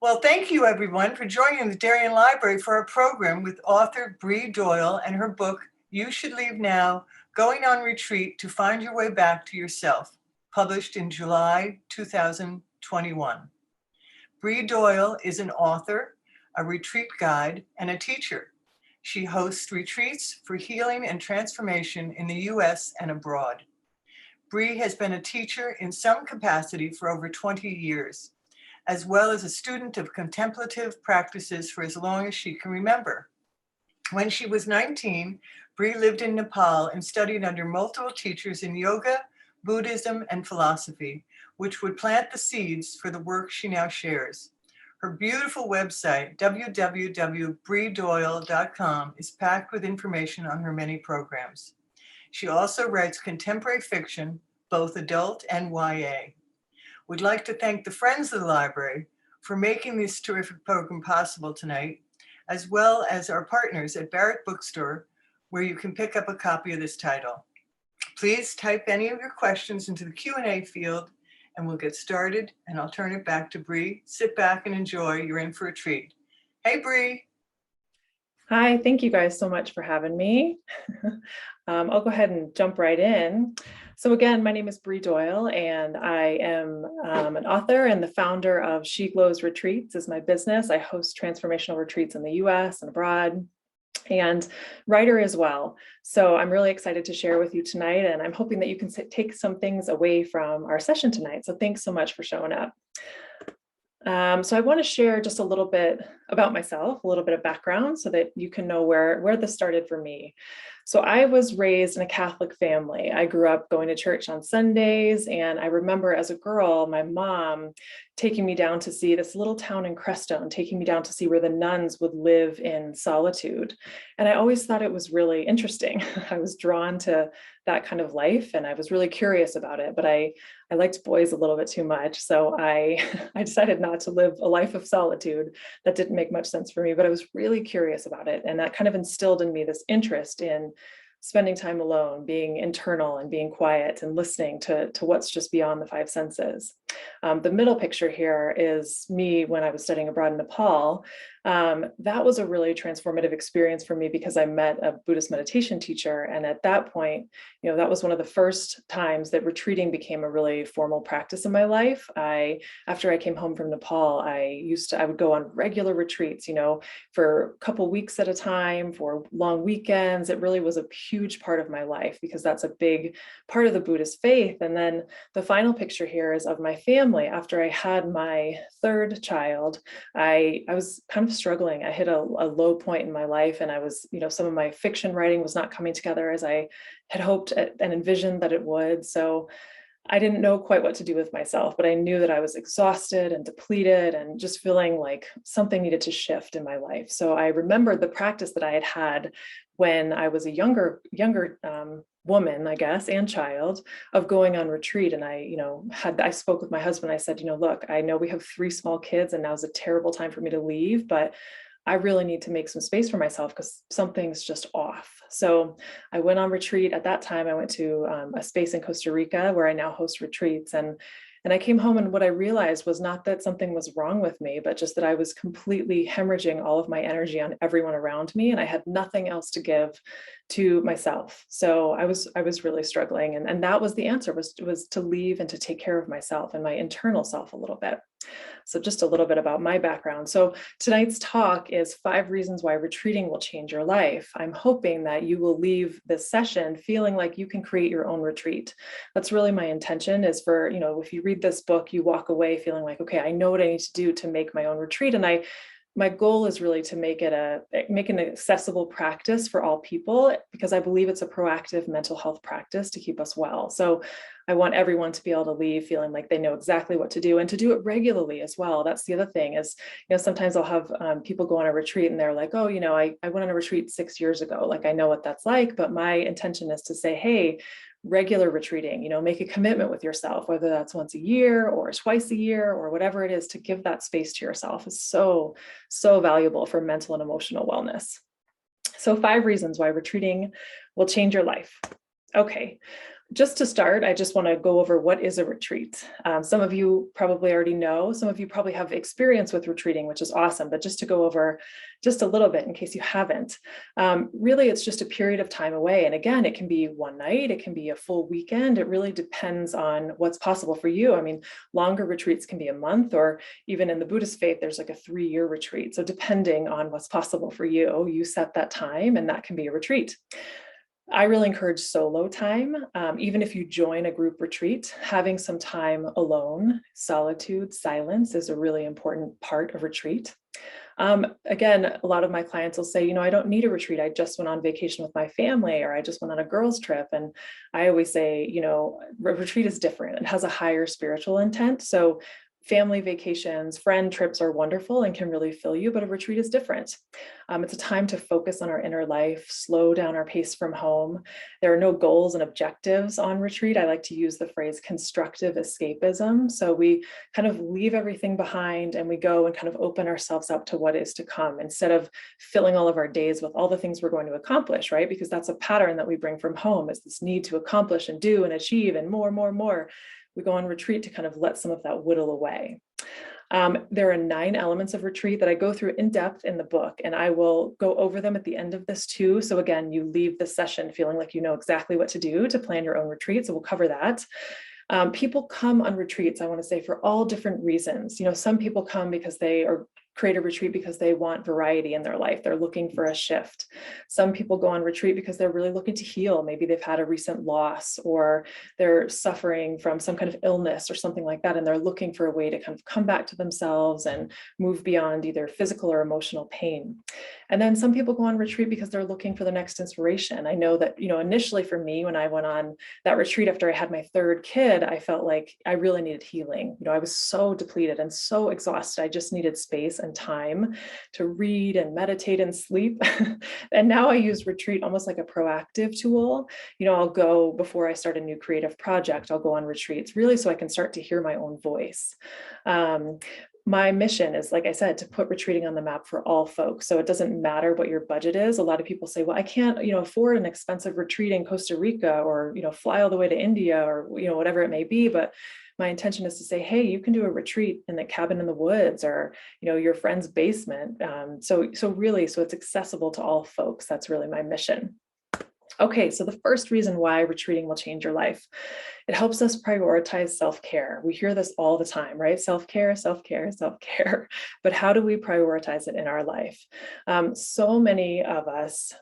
Well, thank you everyone for joining the Darien Library for our program with author Brie Doyle and her book, You Should Leave Now, Going on Retreat to Find Your Way Back to Yourself, published in July 2021. Brie Doyle is an author, a retreat guide, and a teacher. She hosts retreats for healing and transformation in the US and abroad. Brie has been a teacher in some capacity for over 20 years, as well as a student of contemplative practices for as long as she can remember. When she was 19, Brie lived in Nepal and studied under multiple teachers in yoga, Buddhism, and philosophy, which would plant the seeds for the work she now shares. Her beautiful website, www.briedoyle.com, is packed with information on her many programs. She also writes contemporary fiction, both adult and YA. We'd like to thank the Friends of the Library for making this terrific program possible tonight, as well as our partners at Barrett Bookstore, where you can pick up a copy of this title. Please type any of your questions into the Q&A field and we'll get started, and I'll turn it back to Brie. Sit back and enjoy. You're in for a treat. Hey, Brie. Hi, thank you guys so much for having me. I'll go ahead and jump right in. So again, my name is Brie Doyle, and I am an author and the founder of She Glows Retreats is my business. I host transformational retreats in the US and abroad, and writer as well. So I'm really excited to share with you tonight, and I'm hoping that you can take some things away from our session tonight. So thanks so much for showing up. So I want to share just a little bit about myself, a little bit of background so that you can know where this started for me. So I was raised in a Catholic family. I grew up going to church on Sundays, and I remember as a girl, my mom taking me down to see this little town in Crestone, taking me down to see where the nuns would live in solitude. And I always thought it was really interesting. I was drawn to that kind of life, and I was really curious about it, but I liked boys a little bit too much. So I decided not to live a life of solitude. That didn't make much sense for me, but I was really curious about it. And that kind of instilled in me this interest in spending time alone, being internal and being quiet and listening to what's just beyond the five senses. The middle picture here is me when I was studying abroad in Nepal. That was a really transformative experience for me because I met a Buddhist meditation teacher. And at that point, that was one of the first times that retreating became a really formal practice in my life. After I came home from Nepal, I would go on regular retreats, for a couple weeks at a time, for long weekends. It really was a huge part of my life because that's a big part of the Buddhist faith. And then the final picture here is of my family. After I had my third child, I was kind of struggling. I hit a low point in my life, and I was, some of my fiction writing was not coming together as I had hoped and envisioned that it would. So I didn't know quite what to do with myself, but I knew that I was exhausted and depleted and just feeling like something needed to shift in my life. So I remembered the practice that I had had when I was a younger woman, I guess, and child, of going on retreat. And I spoke with my husband. I said, look, I know we have 3 small kids and now's a terrible time for me to leave, but I really need to make some space for myself because something's just off. So I went on retreat. At that time, I went to a space in Costa Rica where I now host retreats. And I came home, and what I realized was not that something was wrong with me, but just that I was completely hemorrhaging all of my energy on everyone around me. And I had nothing else to give to myself. So I was really struggling. And that was the answer, was to leave and to take care of myself and my internal self a little bit. So just a little bit about my background. So tonight's talk is 5 reasons why retreating will change your life. I'm hoping that you will leave this session feeling like you can create your own retreat. That's really my intention, is for, if you read this book, you walk away feeling like, okay, I know what I need to do to make my own retreat. And my goal is really to make an accessible practice for all people, because I believe it's a proactive mental health practice to keep us well. So I want everyone to be able to leave feeling like they know exactly what to do, and to do it regularly as well. That's the other thing is, sometimes I'll have people go on a retreat and they're like, oh, I went on a retreat 6 years ago. Like, I know what that's like, but my intention is to say, hey, regular retreating, make a commitment with yourself, whether that's once a year or twice a year or whatever it is, to give that space to yourself is so, so valuable for mental and emotional wellness. So 5 reasons why retreating will change your life. Okay. Just to start, I just want to go over what is a retreat. Some of you probably already know, some of you probably have experience with retreating, which is awesome, but just to go over just a little bit in case you haven't, really it's just a period of time away. And again, it can be one night, it can be a full weekend. It really depends on what's possible for you. I mean, longer retreats can be a month, or even in the Buddhist faith, there's like a 3-year retreat. So depending on what's possible for you, you set that time and that can be a retreat. I really encourage solo time. Even if you join a group retreat, having some time alone, solitude, silence is a really important part of retreat. Again, a lot of my clients will say, I don't need a retreat. I just went on vacation with my family, or I just went on a girls' trip. And I always say, retreat is different. It has a higher spiritual intent. So family vacations, friend trips are wonderful and can really fill you, but a retreat is different. It's a time to focus on our inner life, slow down our pace from home. There are no goals and objectives on retreat. I like to use the phrase constructive escapism. So we kind of leave everything behind and we go and kind of open ourselves up to what is to come, instead of filling all of our days with all the things we're going to accomplish, right? Because that's a pattern that we bring from home, is this need to accomplish and do and achieve and more. We go on retreat to kind of let some of that whittle away. There are 9 elements of retreat that I go through in depth in the book, and I will go over them at the end of this too. So again, you leave the session feeling like you know exactly what to do to plan your own retreat. So we'll cover that. People come on retreats, I want to say, for all different reasons. Some people come because they create a retreat because they want variety in their life. They're looking for a shift. Some people go on retreat because they're really looking to heal. Maybe they've had a recent loss, or they're suffering from some kind of illness or something like that, and they're looking for a way to kind of come back to themselves and move beyond either physical or emotional pain. And then some people go on retreat because they're looking for the next inspiration. I know that, initially for me, when I went on that retreat after I had my 3rd kid, I felt like I really needed healing. I was so depleted and so exhausted. I just needed space and time to read and meditate and sleep. And now I use retreat almost like a proactive tool. I'll go, before I start a new creative project, I'll go on retreats really so I can start to hear my own voice. My mission is, like I said, to put retreating on the map for all folks. So it doesn't matter what your budget is. A lot of people say, well, I can't, afford an expensive retreat in Costa Rica, or, fly all the way to India, or, whatever it may be. But my intention is to say, hey, you can do a retreat in the cabin in the woods, or, your friend's basement. So it's accessible to all folks. That's really my mission. Okay, so the first reason why retreating will change your life: it helps us prioritize self-care. We hear this all the time, right? Self-care, self-care, self-care. But how do we prioritize it in our life? So many of us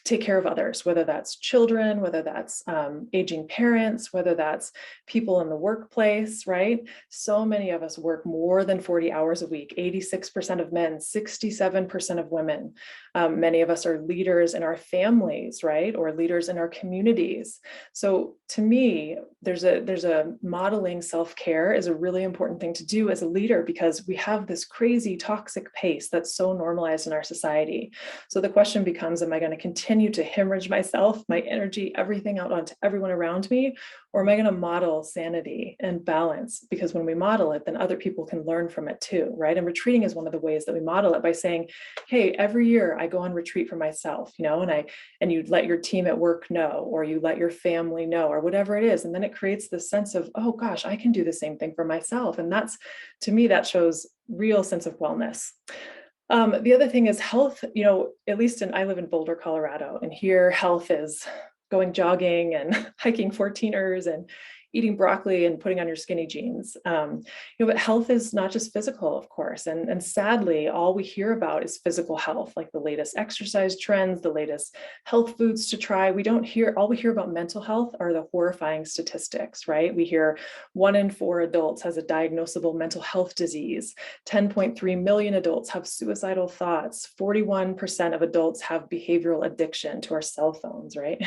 take care of others, whether that's children, whether that's aging parents, whether that's people in the workplace, right? So many of us work more than 40 hours a week, 86% of men, 67% of women. Many of us are leaders in our families, right? Or leaders in our communities. So to me, there's a modeling self-care is a really important thing to do as a leader, because we have this crazy toxic pace that's so normalized in our society. So the question becomes, am I going to continue to hemorrhage myself, my energy, everything out onto everyone around me? Or am I going to model sanity and balance? Because when we model it, then other people can learn from it too, right? And retreating is one of the ways that we model it, by saying, hey, every year I go on retreat for myself, and you let your team at work know, or you let your family know, or whatever it is. And then it creates this sense of, oh gosh, I can do the same thing for myself. And that's, to me, that shows real sense of wellness. The other thing is health. At least I live in Boulder, Colorado, and here health is going jogging and hiking 14ers and eating broccoli and putting on your skinny jeans. But health is not just physical, of course. And sadly, all we hear about is physical health, like the latest exercise trends, the latest health foods to try. All we hear about mental health are the horrifying statistics, right? We hear 1 in 4 adults has a diagnosable mental health disease. 10.3 million adults have suicidal thoughts. 41% of adults have behavioral addiction to our cell phones, right?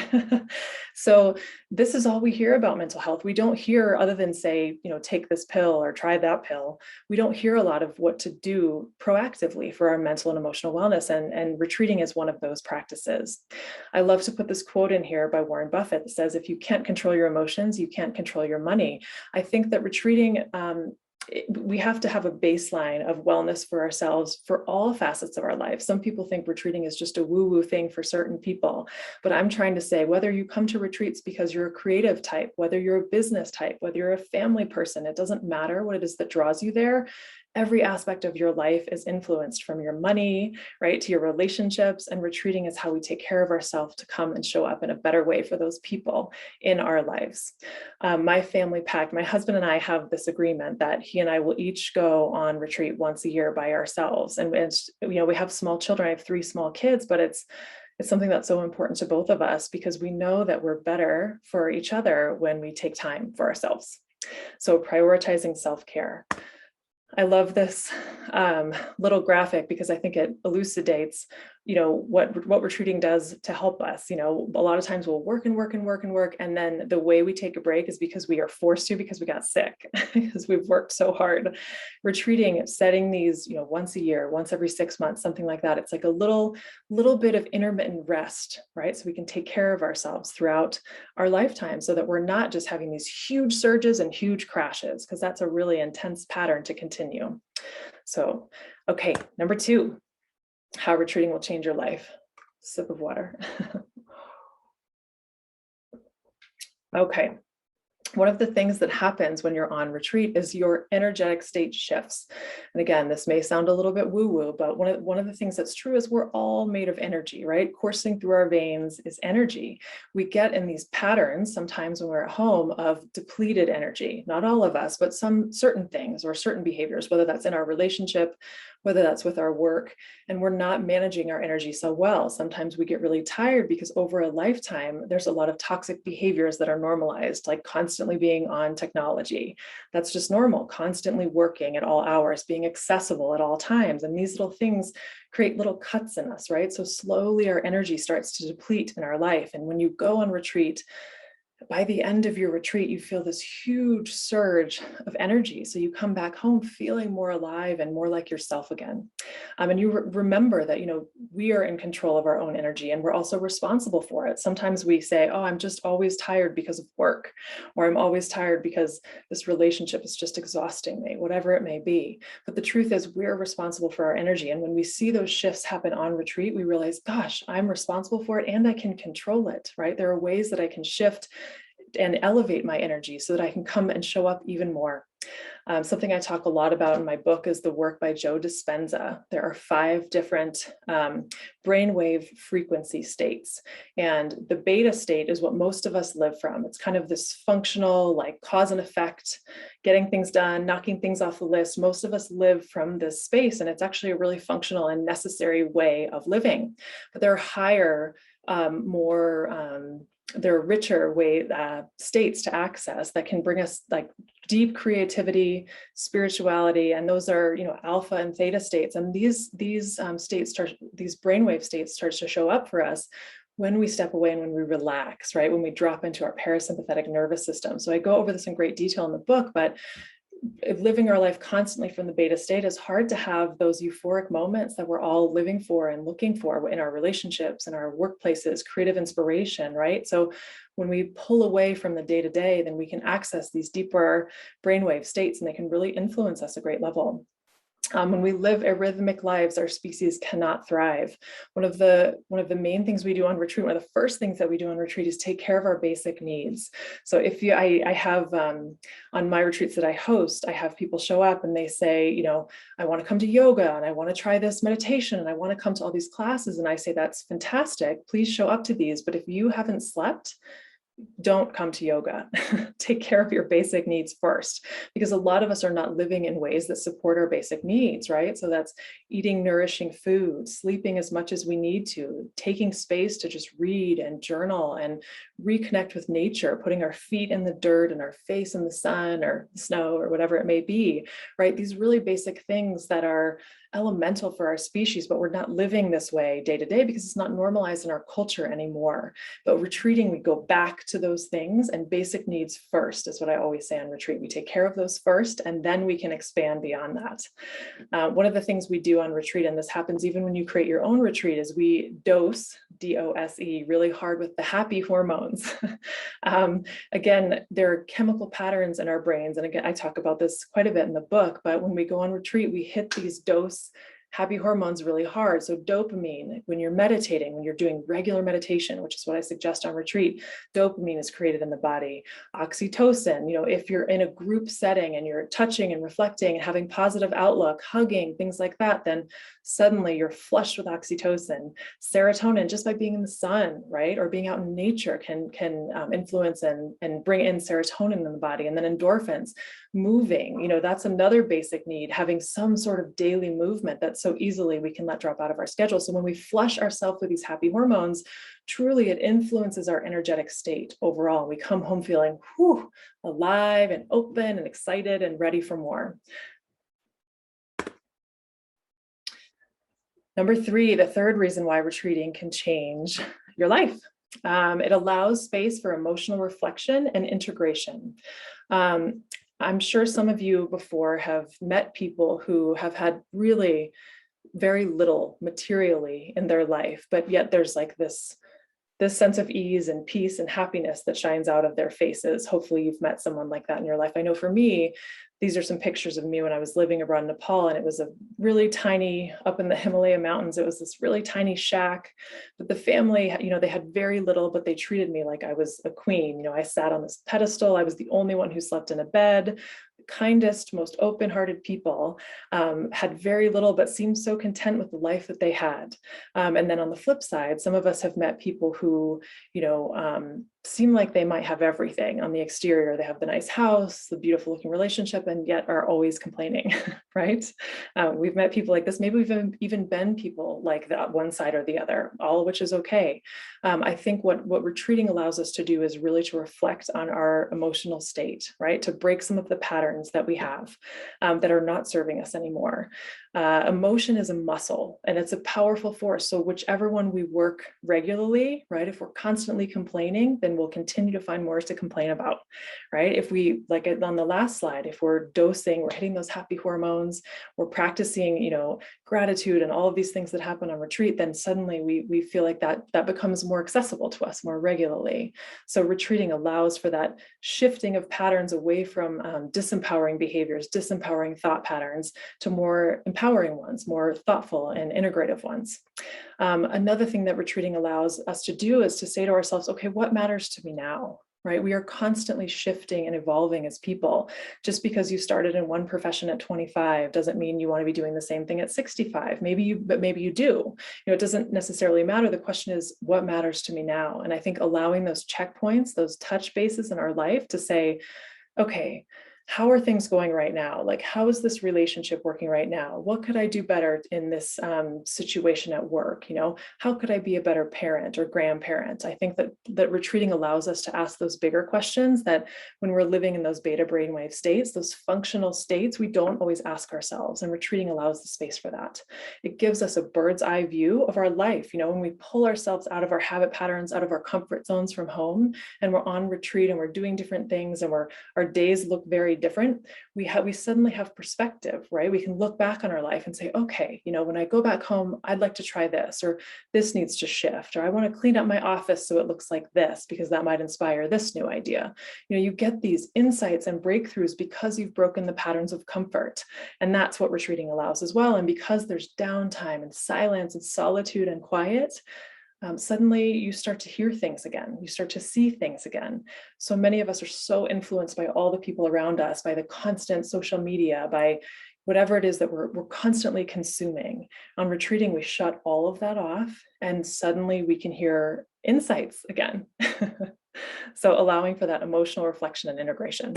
So this is all we hear about mental health. We don't hear, other than say, take this pill or try that pill, we don't hear a lot of what to do proactively for our mental and emotional wellness. And retreating is one of those practices. I love to put this quote in here by Warren Buffett that says, if you can't control your emotions, you can't control your money. I think that retreating we have to have a baseline of wellness for ourselves for all facets of our life. Some people think retreating is just a woo-woo thing for certain people, but I'm trying to say, whether you come to retreats because you're a creative type, whether you're a business type, whether you're a family person, it doesn't matter what it is that draws you there. Every aspect of your life is influenced, from your money, right, to your relationships, and retreating is how we take care of ourselves to come and show up in a better way for those people in our lives. My family pact, my husband and I have this agreement that he and I will each go on retreat once a year by ourselves. And it's, we have small children. I have 3 small kids, but it's something that's so important to both of us, because we know that we're better for each other when we take time for ourselves. So prioritizing self-care. I love this little graphic because I think it elucidates, what retreating does to help us. A lot of times we'll work and work and work and work, and then the way we take a break is because we are forced to, because we got sick, because we've worked so hard. Retreating, setting these, once a year, once every 6 months, something like that. It's like a little bit of intermittent rest, right? So we can take care of ourselves throughout our lifetime, so that we're not just having these huge surges and huge crashes, because that's a really intense pattern to continue. So, okay, number 2, how retreating will change your life. Sip of water. Okay. One of the things that happens when you're on retreat is your energetic state shifts. And again, this may sound a little bit woo-woo, but one of the things that's true is we're all made of energy, right? Coursing through our veins is energy. We get in these patterns sometimes when we're at home of depleted energy. Not all of us, but some certain things or certain behaviors, whether that's in our relationship, whether that's with our work, and we're not managing our energy so well. Sometimes we get really tired because over a lifetime, there's a lot of toxic behaviors that are normalized, like constantly being on technology. That's just normal, constantly working at all hours, being accessible at all times. And these little things create little cuts in us, right? So slowly our energy starts to deplete in our life. And when you go on retreat, by the end of your retreat, you feel this huge surge of energy. So you come back home feeling more alive and more like yourself again. And you remember that, we are in control of our own energy, and we're also responsible for it. Sometimes we say, oh, I'm just always tired because of work, or I'm always tired because this relationship is just exhausting me, whatever it may be. But the truth is, we're responsible for our energy. And when we see those shifts happen on retreat, we realize, gosh, I'm responsible for it and I can control it, right? There are ways that I can shift and elevate my energy so that I can come and show up even more. Something I talk a lot about in my book is the work by Joe Dispenza. There are 5 different brainwave frequency states. And the beta state is what most of us live from. It's kind of this functional, like cause and effect, getting things done, knocking things off the list. Most of us live from this space, and it's actually a really functional and necessary way of living. But there are higher, there are richer states to access that can bring us like deep creativity, spirituality, and those are, alpha and theta states. And these brainwave states start to show up for us when we step away and when we relax, right? When we drop into our parasympathetic nervous system. So I go over this in great detail in the book, but living our life constantly from the beta state is hard to have those euphoric moments that we're all living for and looking for in our relationships and our workplaces, creative inspiration, right? So when we pull away from the day-to-day, then we can access these deeper brainwave states, and they can really influence us a great level. When we live arrhythmic lives, our species cannot thrive. One of the main things we do on retreat, one of the first things that we do on retreat is take care of our basic needs. So I have on my retreats that I host, I have people show up and they say, I want to come to yoga and I want to try this meditation and I want to come to all these classes. And I say, that's fantastic. Please show up to these. But if you haven't slept, don't come to yoga. Take care of your basic needs first, because a lot of us are not living in ways that support our basic needs, right? So that's eating nourishing food, sleeping as much as we need to, taking space to just read and journal and reconnect with nature, putting our feet in the dirt and our face in the sun or the snow or whatever it may be, right? These really basic things that are elemental for our species, but we're not living this way day to day because it's not normalized in our culture anymore. But retreating, we go back to those things, and basic needs first is what I always say on retreat. We take care of those first, and then we can expand beyond that. One of the things we do on retreat, and this happens even when you create your own retreat, is we dose DOSE, really hard with the happy hormones. Again, there are chemical patterns in our brains. And again, I talk about this quite a bit in the book, but when we go on retreat, we hit these happy hormones really hard. So dopamine, when you're meditating, when you're doing regular meditation, which is what I suggest on retreat, dopamine is created in the body. Oxytocin, if you're in a group setting and you're touching and reflecting and having positive outlook, hugging, things like that, then suddenly you're flushed with oxytocin. Serotonin, just by being in the sun, right? Or being out in nature can influence and bring in serotonin in the body. And then endorphins, moving, that's another basic need, having some sort of daily movement that so easily we can let drop out of our schedule. So when we flush ourselves with these happy hormones, truly it influences our energetic state overall. We come home feeling alive and open and excited and ready for more. Number 3, the third reason why retreating can change your life. It allows space for emotional reflection and integration. I'm sure some of you before have met people who have had really very little materially in their life, but yet there's like this sense of ease and peace and happiness that shines out of their faces. Hopefully you've met someone like that in your life. I know for me, these are some pictures of me when I was living abroad in Nepal, and it was a really tiny, up in the Himalaya mountains, it was this really tiny shack, but the family, they had very little, but they treated me like I was a queen. I sat on this pedestal. I was the only one who slept in a bed. Kindest, most open-hearted people, had very little, but seemed so content with the life that they had. And then on the flip side, some of us have met people who, seem like they might have everything on the exterior. They have the nice house, the beautiful looking relationship, and yet are always complaining, right? We've met people like this. Maybe we've even been people like that, one side or the other, all of which is okay. I think what retreating allows us to do is really to reflect on our emotional state, right? To break some of the patterns that we have that are not serving us anymore. Emotion is a muscle and it's a powerful force. So whichever one we work regularly, right? If we're constantly complaining, then we'll continue to find more to complain about, right? If we, like on the last slide, if we're dosing, we're hitting those happy hormones, we're practicing, gratitude and all of these things that happen on retreat, then suddenly we feel like that becomes more accessible to us more regularly. So retreating allows for that shifting of patterns away from disempowering behaviors, disempowering thought patterns to more empowering ones, more thoughtful and integrative ones. Another thing that retreating allows us to do is to say to ourselves, okay, what matters to me now? Right? We are constantly shifting and evolving as people. Just because you started in one profession at 25 doesn't mean you want to be doing the same thing at 65. Maybe you do. It doesn't necessarily matter. The question is, what matters to me now? And I think allowing those checkpoints, those touch bases in our life to say, okay, how are things going right now? Like, how is this relationship working right now? What could I do better in this situation at work? How could I be a better parent or grandparent? I think that retreating allows us to ask those bigger questions that when we're living in those beta brainwave states, those functional states, we don't always ask ourselves, and retreating allows the space for that. It gives us a bird's eye view of our life. When we pull ourselves out of our habit patterns, out of our comfort zones from home, and we're on retreat and we're doing different things and our days look very different, we suddenly have perspective, right? We can look back on our life and say, okay, when I go back home, I'd like to try this, or this needs to shift, or I want to clean up my office so it looks like this because that might inspire this new idea. You get these insights and breakthroughs because you've broken the patterns of comfort, and that's what retreating allows as well. And because there's downtime and silence and solitude and quiet, suddenly you start to hear things again. You start to see things again. So many of us are so influenced by all the people around us, by the constant social media, by whatever it is that we're constantly consuming. On retreating, we shut all of that off, and suddenly we can hear insights again. So allowing for that emotional reflection and integration.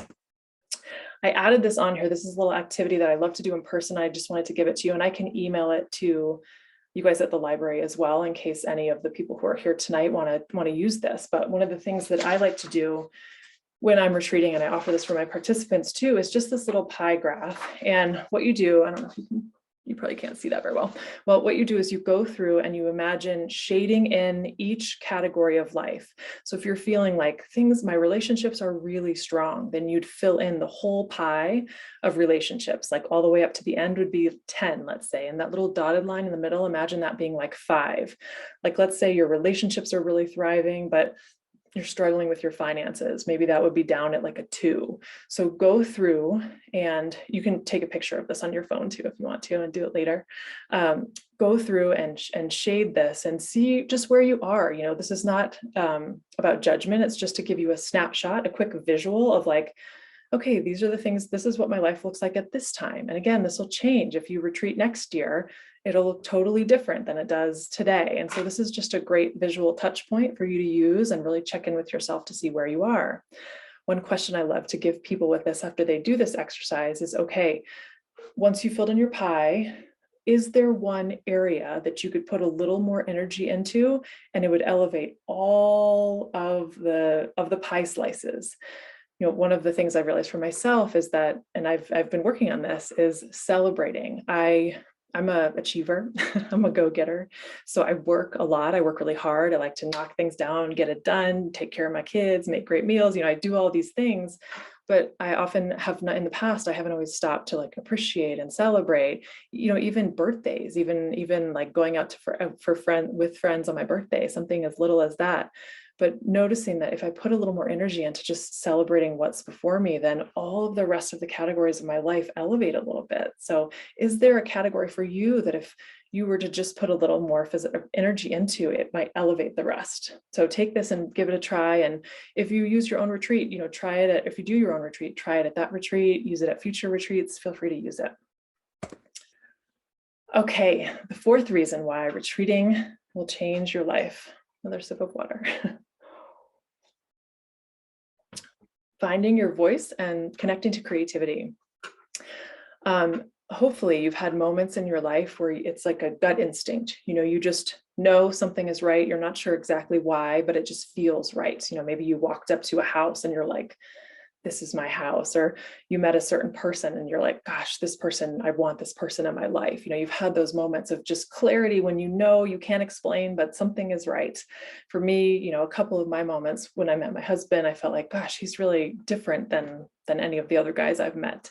I added this on here. This is a little activity that I love to do in person. I just wanted to give it to you, and I can email it to you guys at the library as well, in case any of the people who are here tonight want to use this. But one of the things that I like to do when I'm retreating, and I offer this for my participants too, is just this little pie graph. And what you do, I don't know if you can You probably can't see that very well. Well, what you do is you go through and you imagine shading in each category of life. So if you're feeling like my relationships are really strong, then you'd fill in the whole pie of relationships, like all the way up to the end would be 10, let's say. And that little dotted line in the middle, imagine that being like 5. Like, let's say your relationships are really thriving, but you're struggling with your finances. Maybe that would be down at like a 2. So go through, and you can take a picture of this on your phone too, if you want to, and do it later. Go through and shade this and see just where you are. This is not about judgment. It's just to give you a snapshot, a quick visual of like, okay, these are the things, this is what my life looks like at this time. And again, this will change. If you retreat next year, it'll look totally different than it does today. And so this is just a great visual touch point for you to use and really check in with yourself to see where you are. One question I love to give people with this after they do this exercise is, okay, once you filled in your pie, is there one area that you could put a little more energy into and it would elevate all of the pie slices? One of the things I've realized for myself is that, and I've been working on this, is celebrating. I'm a achiever. I'm a go-getter. So I work a lot. I work really hard. I like to knock things down, get it done, take care of my kids, make great meals. I do all these things, but I often have not, in the past, I haven't always stopped to like appreciate and celebrate, even birthdays, even like going out with friends on my birthday, something as little as that. But noticing that if I put a little more energy into just celebrating what's before me, then all of the rest of the categories of my life elevate a little bit. So is there a category for you that if you were to just put a little more energy into, it might elevate the rest? So take this and give it a try. And if you use your own retreat, try it if you do your own retreat, try it at that retreat, use it at future retreats, feel free to use it. Okay, the 4th reason why retreating will change your life. Another sip of water. Finding your voice and connecting to creativity. Hopefully you've had moments in your life where it's like a gut instinct. You just know something is right. You're not sure exactly why, but it just feels right. Maybe you walked up to a house and you're like, this is my house. Or you met a certain person and you're like, gosh, this person, I want this person in my life. You've had those moments of just clarity when you can't explain, but something is right. For me, a couple of my moments when I met my husband, I felt like, gosh, he's really different than any of the other guys I've met.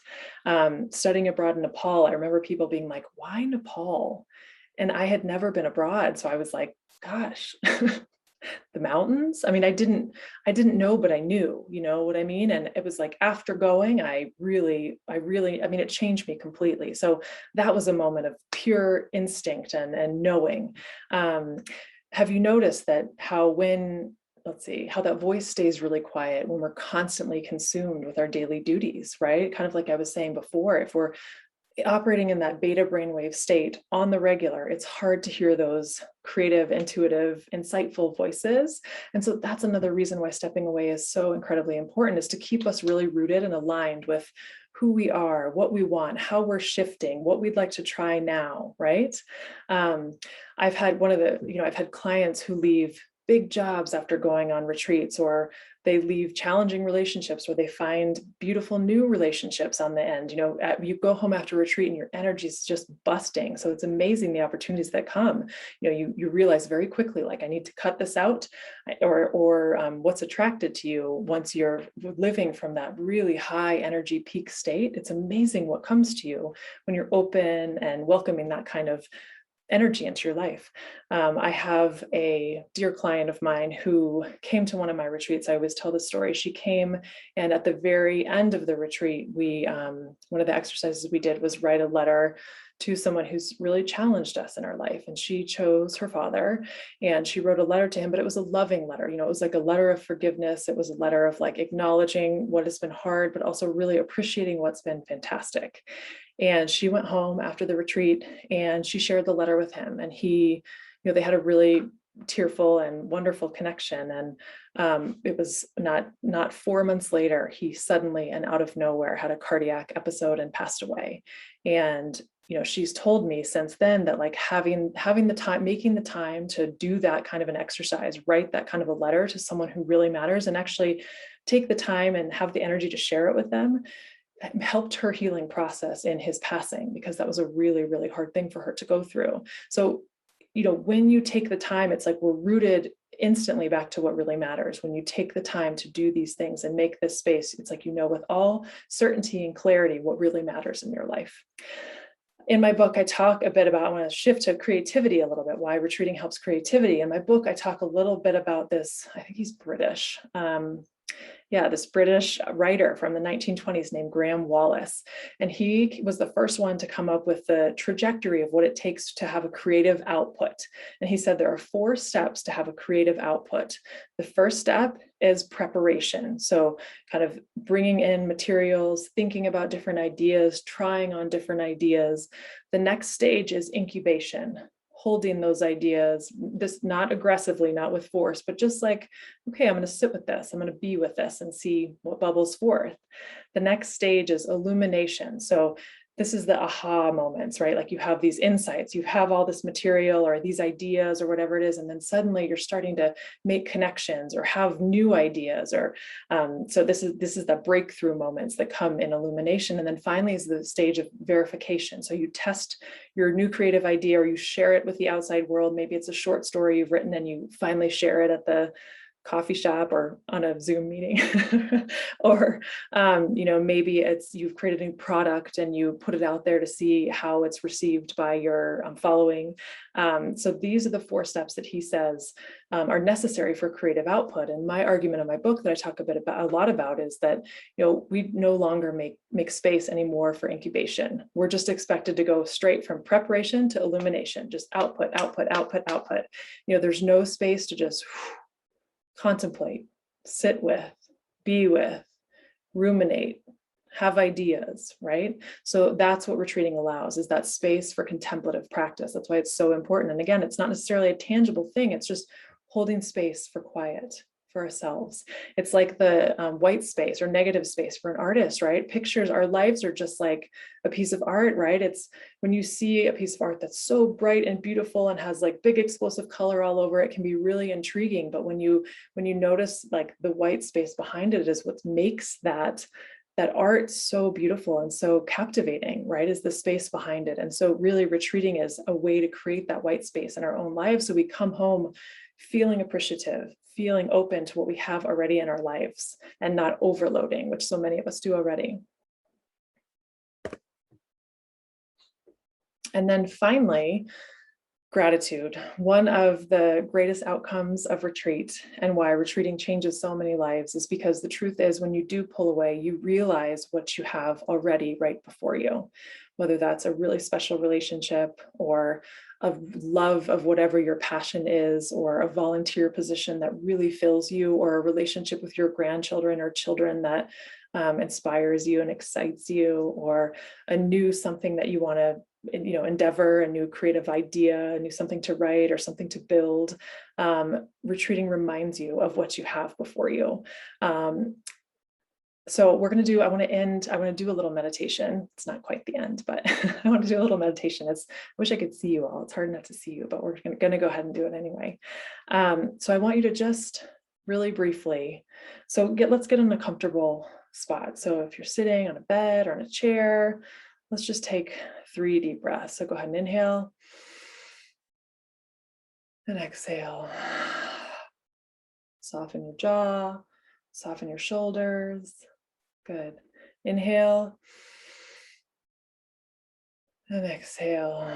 Studying abroad in Nepal, I remember people being like, why Nepal? And I had never been abroad. So I was like, gosh, the mountains. I mean, I didn't know, but I knew, you know what I mean? And it was like, after going, I mean, it changed me completely. So that was a moment of pure instinct and knowing. Have you noticed that how that voice stays really quiet when we're constantly consumed with our daily duties, right? Kind of like I was saying before, if we're operating in that beta brainwave state on the regular, it's hard to hear those creative, intuitive, insightful voices. And so that's another reason why stepping away is so incredibly important, is to keep us really rooted and aligned with who we are, what we want, how we're shifting, what we'd like to try now, right? I've had clients who leave big jobs after going on retreats, or they leave challenging relationships, or they find beautiful new relationships on the end. You go home after retreat and your energy is just busting. So it's amazing the opportunities that come. You realize very quickly, like, I need to cut this out, or what's attracted to you once you're living from that really high energy peak state. It's amazing what comes to you when you're open and welcoming that kind of energy into your life. I have a dear client of mine who came to one of my retreats. I always tell the story. She came, and at the very end of the retreat, one of the exercises we did was write a letter to someone who's really challenged us in our life. And she chose her father, and she wrote a letter to him, but it was a loving letter. It was like a letter of forgiveness. It was a letter of like acknowledging what has been hard, but also really appreciating what's been fantastic. And she went home after the retreat and she shared the letter with him, and they had a really tearful and wonderful connection. And it was not 4 months later, he suddenly and out of nowhere had a cardiac episode and passed away. And she's told me since then that, like, having the time, making the time to do that kind of an exercise, write that kind of a letter to someone who really matters, and actually take the time and have the energy to share it with them, helped her healing process in his passing, because that was a really, really hard thing for her to go through. So, when you take the time, it's like we're rooted instantly back to what really matters. When you take the time to do these things and make this space, it's like, with all certainty and clarity, what really matters in your life. In my book, I talk a bit about, I want to shift to creativity a little bit, why retreating helps creativity. In my book, I talk a little bit about this. I think he's British. This British writer from the 1920s named Graham Wallas. And he was the first one to come up with the trajectory of what it takes to have a creative output. And he said there are 4 steps to have a creative output. The first step is preparation. So kind of bringing in materials, thinking about different ideas, trying on different ideas. The next stage is incubation, holding those ideas, this not aggressively, not with force, but just like, okay, I'm going to sit with this, I'm going to be with this and see what bubbles forth. The next stage is illumination. So this is the aha moments, right? Like you have these insights, you have all this material or these ideas or whatever it is, and then suddenly you're starting to make connections or have new ideas. Or so this is the breakthrough moments that come in illumination. And then finally is the stage of verification. So you test your new creative idea or you share it with the outside world. Maybe it's a short story you've written and you finally share it at the coffee shop or on a Zoom meeting. Or maybe it's you've created a new product and you put it out there to see how it's received by your following. So these are the 4 steps that he says are necessary for creative output. And my argument in my book that I talk a lot about is that we no longer make space anymore for incubation. We're just expected to go straight from preparation to illumination, just output, output, output, output. There's no space to just contemplate, sit with, be with, ruminate, have ideas, right? So that's what retreating allows, is that space for contemplative practice. That's why it's so important. And again, it's not necessarily a tangible thing. It's just holding space for quiet, for ourselves. It's like the white space or negative space for an artist, right? Pictures, our lives are just like a piece of art, right? It's when you see a piece of art that's so bright and beautiful and has like big explosive color all over it, can be really intriguing. But when you notice like the white space behind it is what makes that art so beautiful and so captivating, right? Is the space behind it. And so really retreating is a way to create that white space in our own lives. So we come home feeling appreciative, feeling open to what we have already in our lives and not overloading, which so many of us do already. And then finally, gratitude. One of the greatest outcomes of retreat and why retreating changes so many lives is because the truth is when you do pull away, you realize what you have already right before you, whether that's a really special relationship or a love of whatever your passion is, or a volunteer position that really fills you, or a relationship with your grandchildren or children that inspires you and excites you, or a new something that you want to endeavor, a new creative idea, a new something to write or something to build. Retreating reminds you of what you have before you. So I want to do a little meditation. It's not quite the end, but I want to do a little meditation. I wish I could see you all. It's hard not to see you, but we're going to go ahead and do it anyway. So I want you to just really briefly, let's get in a comfortable spot. So if you're sitting on a bed or in a chair, let's just take 3 deep breaths. So go ahead and inhale and exhale. Soften your jaw, soften your shoulders. Good. Inhale and exhale.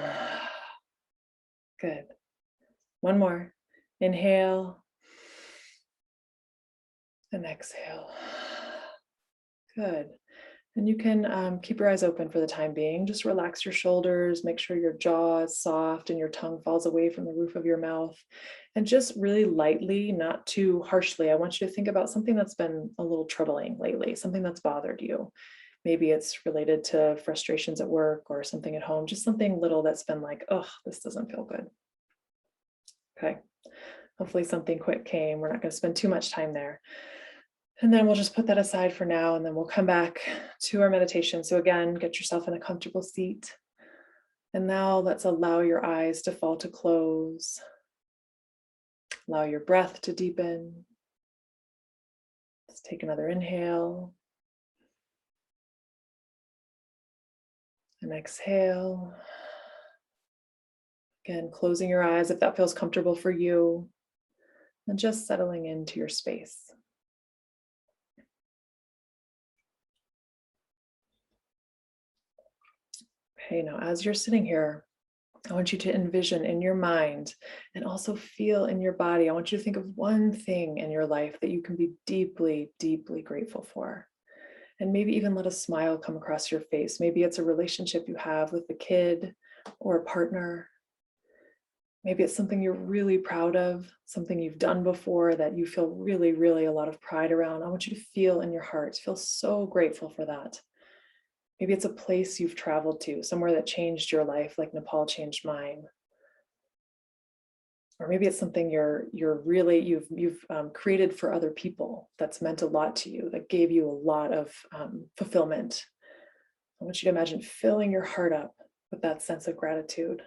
Good. One more. Inhale and exhale. Good. And you can keep your eyes open for the time being. Just relax your shoulders, make sure your jaw is soft and your tongue falls away from the roof of your mouth. And just really lightly, not too harshly, I want you to think about something that's been a little troubling lately, something that's bothered you. Maybe it's related to frustrations at work or something at home, just something little that's been like, oh, this doesn't feel good. Okay. Hopefully something quick came. We're not going to spend too much time there. And then we'll just put that aside for now, and then we'll come back to our meditation. So again, get yourself in a comfortable seat. And now let's allow your eyes to fall to close. Allow your breath to deepen. Let's take another inhale. And exhale. Again, closing your eyes if that feels comfortable for you, and just settling into your space. Okay, now as you're sitting here, I want you to envision in your mind and also feel in your body. I want you to think of one thing in your life that you can be deeply, deeply grateful for. And maybe even let a smile come across your face. Maybe it's a relationship you have with a kid or a partner. Maybe it's something you're really proud of, something you've done before that you feel really, really a lot of pride around. I want you to feel in your heart, feel so grateful for that. Maybe it's a place you've traveled to, somewhere that changed your life, like Nepal changed mine. Or maybe it's something you've created for other people that's meant a lot to you, that gave you a lot of fulfillment. I want you to imagine filling your heart up with that sense of gratitude.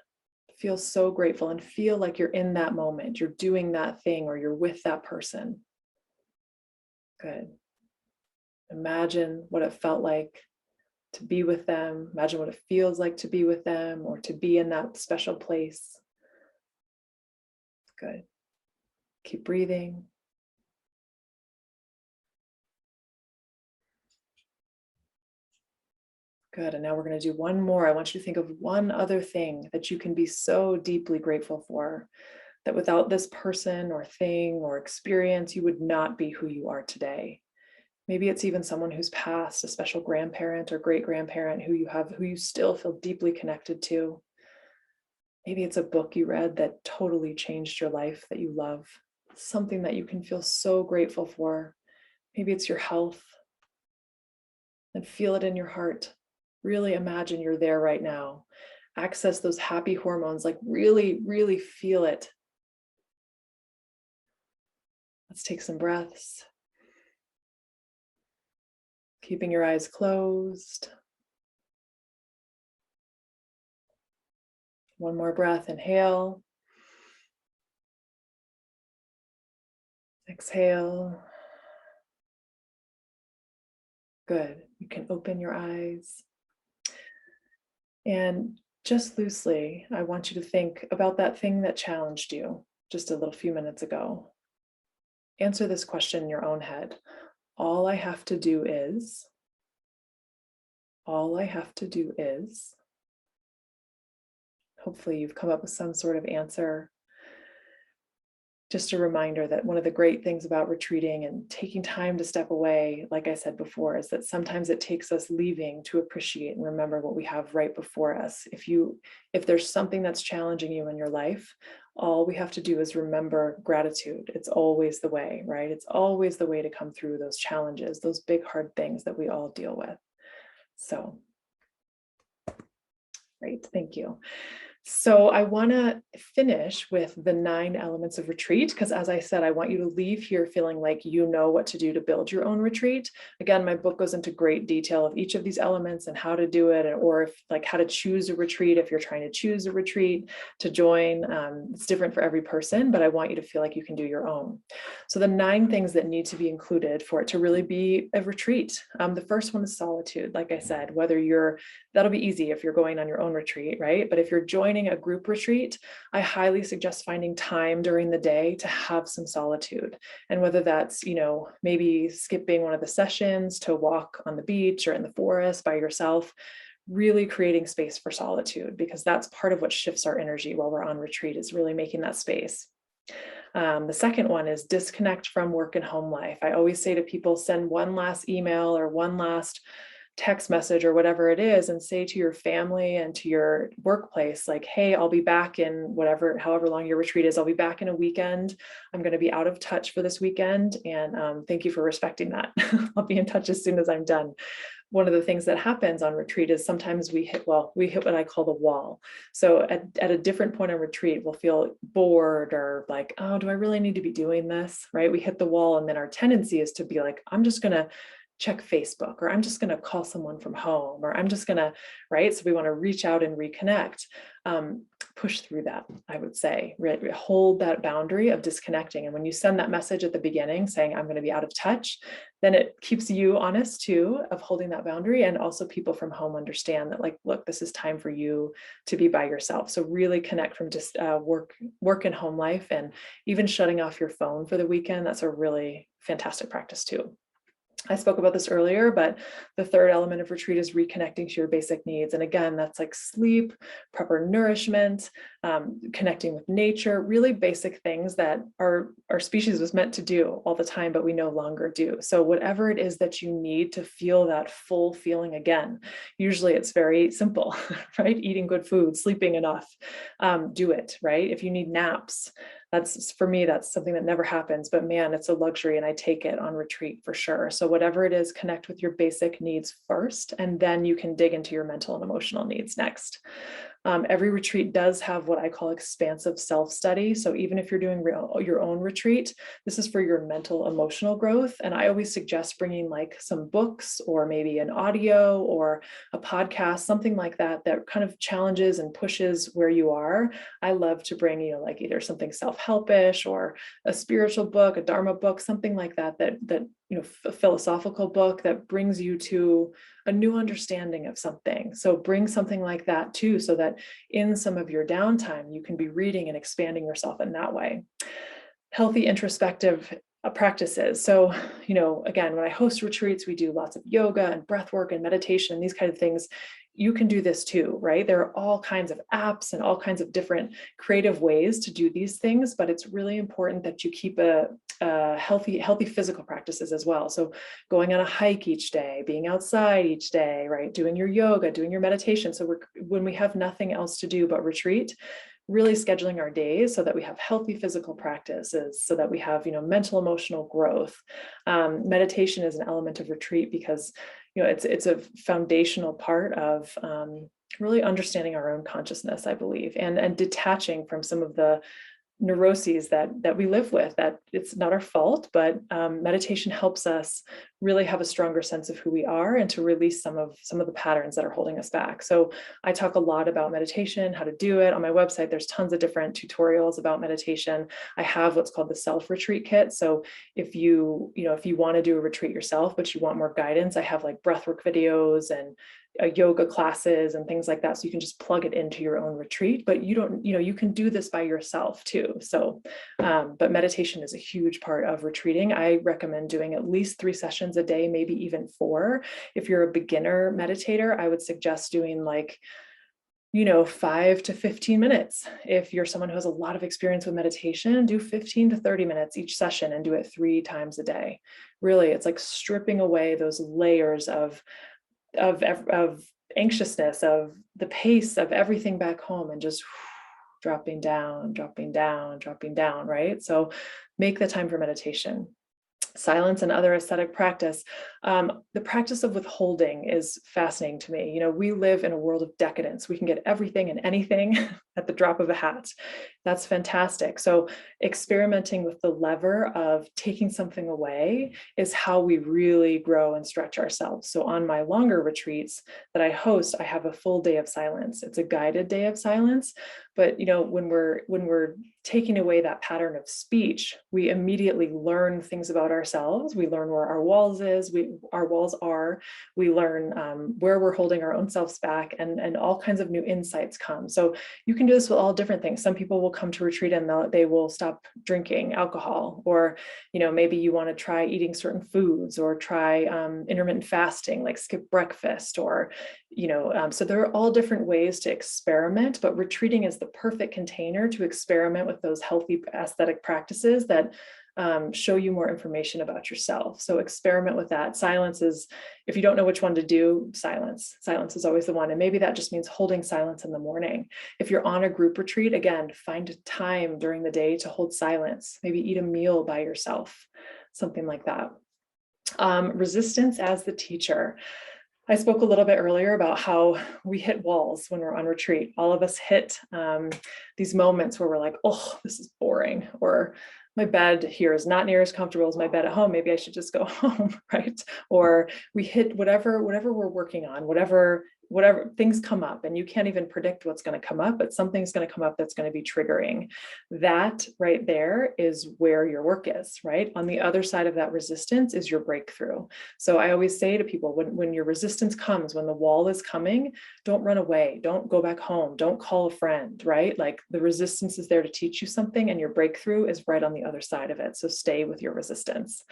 Feel so grateful and feel like you're in that moment, you're doing that thing, or you're with that person. Good. Imagine what it felt like to be with them. Imagine what it feels like to be with them or to be in that special place. Good. Keep breathing. Good. And now we're going to do one more. I want you to think of one other thing that you can be so deeply grateful for, that without this person or thing or experience, you would not be who you are today. Maybe it's even someone who's passed, a special grandparent or great grandparent who you still feel deeply connected to. Maybe it's a book you read that totally changed your life that you love, something that you can feel so grateful for. Maybe it's your health, and feel it in your heart. Really imagine you're there right now. Access those happy hormones, like really, really feel it. Let's take some breaths. Keeping your eyes closed. One more breath, inhale. Exhale. Good. You can open your eyes. And just loosely, I want you to think about that thing that challenged you just a little few minutes ago. Answer this question in your own head. All I have to do is. All I have to do is. Hopefully you've come up with some sort of answer. Just a reminder that one of the great things about retreating and taking time to step away, like I said before, is that sometimes it takes us leaving to appreciate and remember what we have right before us. If there's something that's challenging you in your life, all we have to do is remember gratitude. It's always the way, right? It's always the way to come through those challenges, those big, hard things that we all deal with. So, great, thank you. So I want to finish with the 9 elements of retreat, because as I said, I want you to leave here feeling like you know what to do to build your own retreat. Again, my book goes into great detail of each of these elements and how to do it, or if how to choose a retreat, if you're trying to choose a retreat to join. It's different for every person, but I want you to feel like you can do your own. So the 9 things that need to be included for it to really be a retreat. The first one is solitude. Like I said, that'll be easy if you're going on your own retreat, right? But if you're joining a group retreat, I highly suggest finding time during the day to have some solitude. And whether that's, maybe skipping one of the sessions to walk on the beach or in the forest by yourself, really creating space for solitude, because that's part of what shifts our energy while we're on retreat, is really making that space. The second one is disconnect from work and home life. I always say to people, send one last email or one last text message or whatever it is, and say to your family and to your workplace, like, hey, I'll be back in however long your retreat is. I'll be back in a weekend. I'm going to be out of touch for this weekend. And thank you for respecting that. I'll be in touch as soon as I'm done. One of the things that happens on retreat is sometimes we hit what I call the wall. So at a different point on retreat, we'll feel bored or like, oh, do I really need to be doing this? Right? We hit the wall, and then our tendency is to be like, I'm just going to check Facebook, or I'm just going to call someone from home, or I'm just going to, right? So we want to reach out and reconnect. push through that, I would say. Really hold that boundary of disconnecting. And when you send that message at the beginning saying, I'm going to be out of touch, then it keeps you honest too, of holding that boundary. And also people from home understand that, like, look, this is time for you to be by yourself. So really connect from just work and home life, and even shutting off your phone for the weekend. That's a really fantastic practice too. I spoke about this earlier, but the third element of retreat is reconnecting to your basic needs. And again, that's like sleep, proper nourishment, connecting with nature, really basic things that our species was meant to do all the time, but we no longer do. So whatever it is that you need to feel that full feeling again, usually it's very simple, right? Eating good food, sleeping enough, do it, right? If you need naps, that's, for me, that's something that never happens, but man, it's a luxury, and I take it on retreat for sure. So whatever it is, connect with your basic needs first, and then you can dig into your mental and emotional needs next. Every retreat does have what I call expansive self-study. So even if you're doing your own retreat, this is for your mental, emotional growth. And I always suggest bringing like some books, or maybe an audio or a podcast, something like that, that kind of challenges and pushes where you are. I love to bring, like either something self-helpish or a spiritual book, a Dharma book, something like that, a philosophical book that brings you to a new understanding of something. So bring something like that too, so that in some of your downtime, you can be reading and expanding yourself in that way. Healthy introspective practices. So, again, when I host retreats, we do lots of yoga and breath work and meditation and these kind of things. You can do this too, right? There are all kinds of apps and all kinds of different creative ways to do these things, but it's really important that you keep a healthy physical practices as well. So going on a hike each day, being outside each day, right? Doing your yoga, doing your meditation. So when we have nothing else to do but retreat, really scheduling our days so that we have healthy physical practices, so that we have, mental, emotional growth. Meditation is an element of retreat because, it's a foundational part of really understanding our own consciousness, I believe, and detaching from some of the neuroses that we live with, that it's not our fault, but meditation helps us really have a stronger sense of who we are and to release some of the patterns that are holding us back. So I talk a lot about meditation, how to do it. On my website, there's tons of different tutorials about meditation. I have what's called the self-retreat kit. So if you want to do a retreat yourself, but you want more guidance, I have like breathwork videos and yoga classes and things like that. So you can just plug it into your own retreat, but you can do this by yourself too. So, but meditation is a huge part of retreating. I recommend doing at least 3 sessions a day, maybe even 4. If you're a beginner meditator, I would suggest doing 5 to 15 minutes. If you're someone who has a lot of experience with meditation, do 15 to 30 minutes each session and do it 3 times a day. Really, it's like stripping away those layers of anxiousness, of the pace of everything back home, and just dropping down, right? So make the time for meditation. Silence and other aesthetic practice. The practice of withholding is fascinating to me. We live in a world of decadence. We can get everything and anything at the drop of a hat. That's fantastic. So experimenting with the lever of taking something away is how we really grow and stretch ourselves. So on my longer retreats that I host, I have a full day of silence. It's a guided day of silence. But when we're taking away that pattern of speech, we immediately learn things about ourselves. We learn where our walls are. We learn where we're holding our own selves back, and all kinds of new insights come. So you can do this with all different things. Some people will come to retreat and they will stop drinking alcohol, or maybe you want to try eating certain foods, or try intermittent fasting, like skip breakfast, or so there are all different ways to experiment, but retreating is the perfect container to experiment with those healthy aesthetic practices that show you more information about yourself. So experiment with that. Silence is, if you don't know which one to do, silence is always the one. And maybe that just means holding silence in the morning. If you're on a group retreat, again, find a time during the day to hold silence, maybe eat a meal by yourself, something like that. Resistance as the teacher. I spoke a little bit earlier about how we hit walls when we're on retreat. All of us hit these moments where we're like, oh, this is boring, or my bed here is not near as comfortable as my bed at home. Maybe I should just go home, right? Or we hit whatever we're working on, whatever whatever things come up, and you can't even predict what's going to come up, but something's going to come up that's going to be triggering. That right there is where your work is, right? On the other side of that resistance is your breakthrough. So I always say to people, when your resistance comes, when the wall is coming, don't run away, don't go back home, don't call a friend, right? Like, the resistance is there to teach you something, and your breakthrough is right on the other side of it. So stay with your resistance.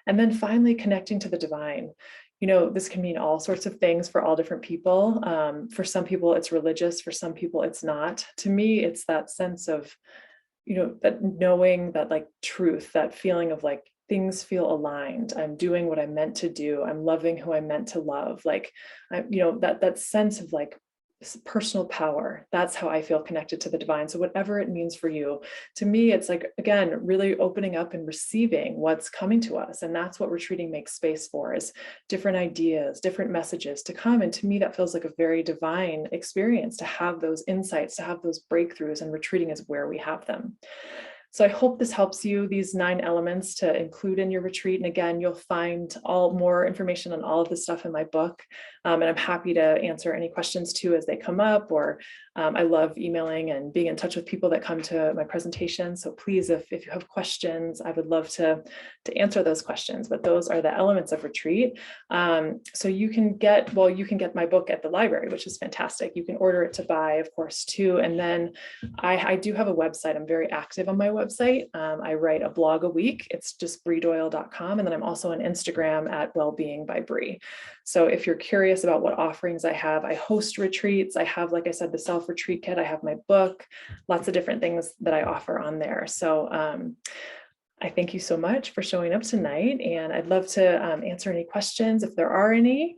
And then finally, connecting to the divine. This can mean all sorts of things for all different people. For some people, it's religious. For some people, it's not. To me, it's that sense of, that knowing, that like truth, that feeling of like things feel aligned. I'm doing what I'm meant to do. I'm loving who I'm meant to love. Like, that sense of like personal power. That's how I feel connected to the divine. So whatever it means for you, to me, it's like, again, really opening up and receiving what's coming to us. And that's what retreating makes space for, is different ideas, different messages to come. And to me, that feels like a very divine experience, to have those insights, to have those breakthroughs, and retreating is where we have them. So I hope this helps you, these 9 elements to include in your retreat. And again, you'll find more information on all of this stuff in my book. And I'm happy to answer any questions too as they come up, or I love emailing and being in touch with people that come to my presentation. So please, if you have questions, I would love to answer those questions. But those are the elements of retreat. So you can get my book at the library, which is fantastic. You can order it to buy, of course, too. And then I do have a website. I'm very active on my website. I write a blog a week. It's just briedoyle.com. And then I'm also on Instagram at Wellbeing by Brie. So if you're curious about what offerings I have, I host retreats. I have, like I said, the self-retreat kit. I have my book, lots of different things that I offer on there. So I thank you so much for showing up tonight. And I'd love to answer any questions if there are any.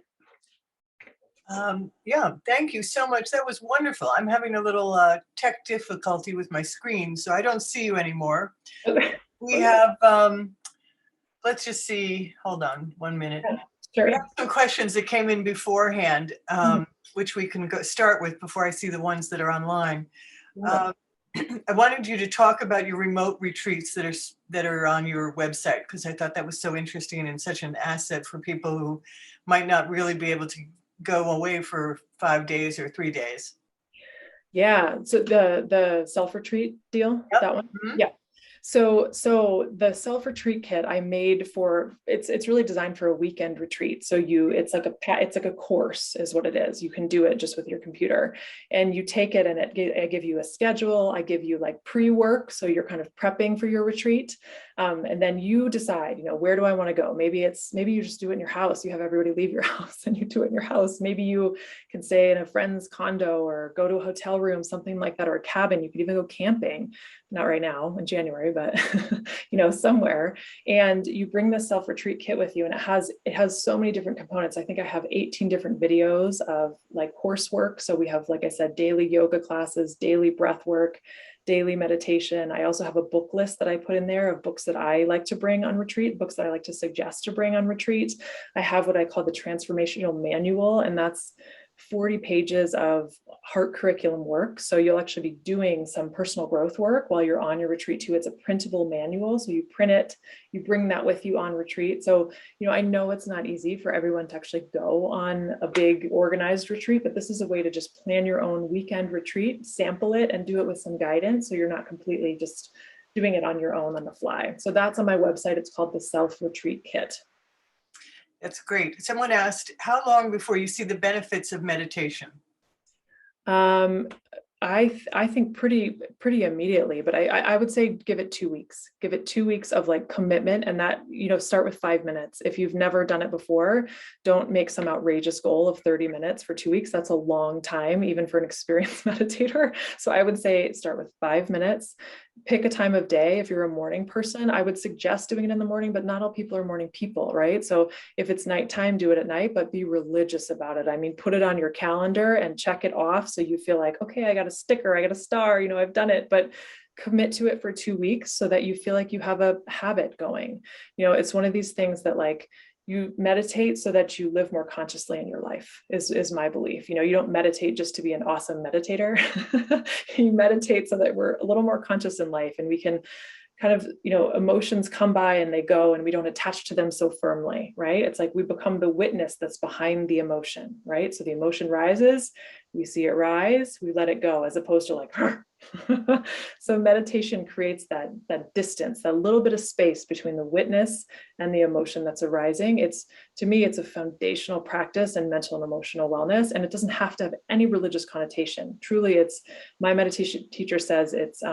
Yeah, thank you so much. That was wonderful. I'm having a little tech difficulty with my screen, so I don't see you anymore. We have, let's just see, hold on 1 minute. Sure. We have some questions that came in beforehand, which we can start with before I see the ones that are online. I wanted you to talk about your remote retreats that are on your website, because I thought that was so interesting and such an asset for people who might not really be able to go away for 5 days or 3 days. Yeah. So the self-retreat deal, Yep. that one. Mm-hmm. Yeah. So the self-retreat kit I made it's really designed for a weekend retreat. So it's like a course is what it is. You can do it just with your computer, and you take it, and I give you a schedule. I give you like pre-work. So you're kind of prepping for your retreat. And then you decide, where do I want to go? Maybe you just do it in your house. You have everybody leave your house and you do it in your house. Maybe you can stay in a friend's condo or go to a hotel room, something like that, or a cabin. You could even go camping, not right now in January, but somewhere. And you bring this self-retreat kit with you, and it has so many different components. I think I have 18 different videos of like coursework. So we have, like I said, daily yoga classes, daily breath work, daily meditation. I also have a book list that I put in there of books that I like to bring on retreat, books that I like to suggest to bring on retreat. I have what I call the transformational manual, and that's 40 pages of heart curriculum work. So you'll actually be doing some personal growth work while you're on your retreat too. It's a printable manual. So you print it, you bring that with you on retreat. So, I know it's not easy for everyone to actually go on a big organized retreat, but this is a way to just plan your own weekend retreat, sample it, and do it with some guidance. So you're not completely just doing it on your own on the fly. So that's on my website. It's called the Self-Retreat Kit. That's great. Someone asked, how long before you see the benefits of meditation? I think pretty immediately, but I would say give it 2 weeks. Give it 2 weeks of like commitment, and that, start with 5 minutes. If you've never done it before, don't make some outrageous goal of 30 minutes for 2 weeks. That's a long time, even for an experienced meditator. So I would say start with 5 minutes. Pick a time of day. If you're a morning person, I would suggest doing it in the morning, but not all people are morning people, right? So if it's nighttime, do it at night, but be religious about it. I mean, put it on your calendar and check it off so you feel like, okay, I got a sticker, I got a star, I've done it, but commit to it for 2 weeks so that you feel like you have a habit going. It's one of these things that like, you meditate so that you live more consciously in your life is my belief. You don't meditate just to be an awesome meditator. You meditate so that we're a little more conscious in life, and we can kind of, emotions come by and they go, and we don't attach to them so firmly, right? It's like we become the witness that's behind the emotion, right? So the emotion rises, we see it rise, we let it go, as opposed to like, so meditation creates that distance, that little bit of space between the witness and the emotion that's arising. To me, it's a foundational practice in mental and emotional wellness, and it doesn't have to have any religious connotation. Truly, my meditation teacher says it's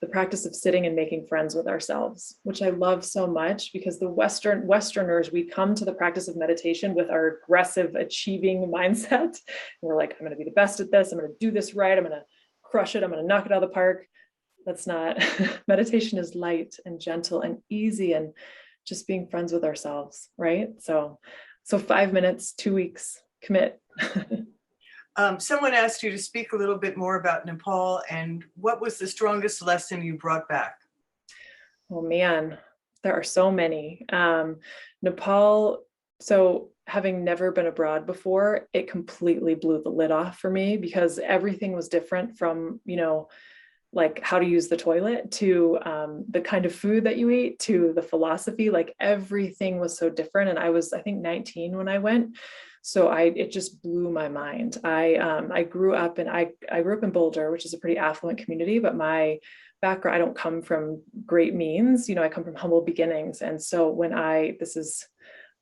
the practice of sitting and making friends with ourselves, which I love so much, because the Westerners, we come to the practice of meditation with our aggressive achieving mindset. And we're like, I'm going to be the best at this. I'm going to do this right. I'm going to crush it. I'm going to knock it out of the park. That's not, meditation is light and gentle and easy, and just being friends with ourselves. Right. So 5 minutes, 2 weeks, commit. Someone asked you to speak a little bit more about Nepal, and what was the strongest lesson you brought back? Oh man, there are so many. Nepal, so having never been abroad before, it completely blew the lid off for me, because everything was different from, like how to use the toilet to the kind of food that you eat to the philosophy. Like everything was so different. And I was, I think, 19 when I went. So it just blew my mind. I grew up in Boulder, which is a pretty affluent community, but my background, I don't come from great means. I come from humble beginnings. And so this is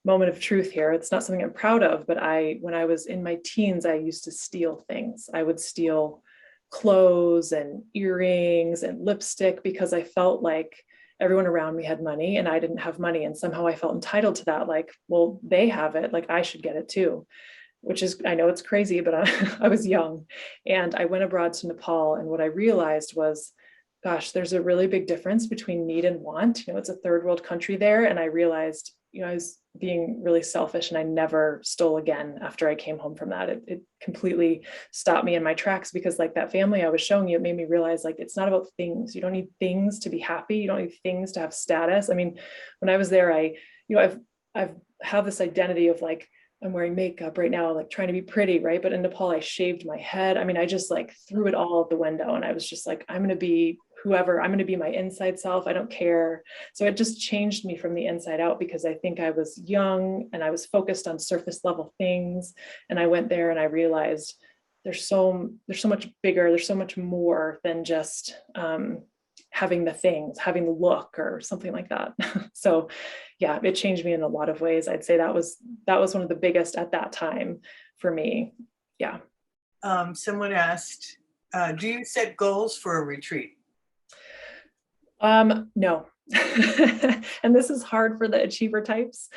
moment of truth here. It's not something I'm proud of, but when I was in my teens, I used to steal things. I would steal clothes and earrings and lipstick, because I felt like everyone around me had money and I didn't have money. And somehow I felt entitled to that. Like, well, they have it, like I should get it too, which is, I know it's crazy, but I was young. And I went abroad to Nepal. And what I realized was, gosh, there's a really big difference between need and want. It's a third world country there. And I realized, I was being really selfish, and I never stole again after I came home from that. It completely stopped me in my tracks, because like that family I was showing you, it made me realize, like, it's not about things. You don't need things to be happy. You don't need things to have status. I mean, when I was there, I've have this identity of like, I'm wearing makeup right now, like trying to be pretty, right? But in Nepal, I shaved my head. I mean, I just like threw it all out the window, and I was just like, I'm going to be whoever, I'm going to be my inside self. I don't care. So it just changed me from the inside out, because I think I was young and I was focused on surface level things. And I went there and I realized there's so much bigger, there's so much more than just having the things, having the look or something like that. So yeah, it changed me in a lot of ways. I'd say that was one of the biggest at that time for me. Yeah. Someone asked, do you set goals for a retreat? No. And this is hard for the achiever types.